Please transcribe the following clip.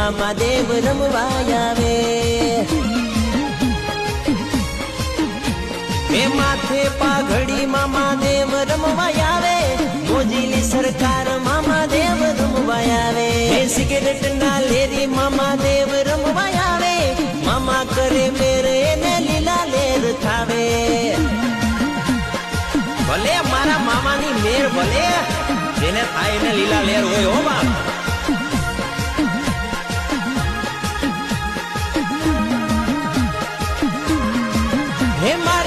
મામા દેવ રમવા આવે એ માથે પાઘડી મામા દેવ રમવા આવે મોજીલી સરકાર મામા દેવ રમવા આવે એ સિગરેટ ના લેરી મામા દેવ રમવા આવે મામા કરે મેરે ને લીલા લેર થાવે ભલે મારા મામાની મેર ભલે જેને થાય ને લીલા લેર હોય હો બાપ હે મારા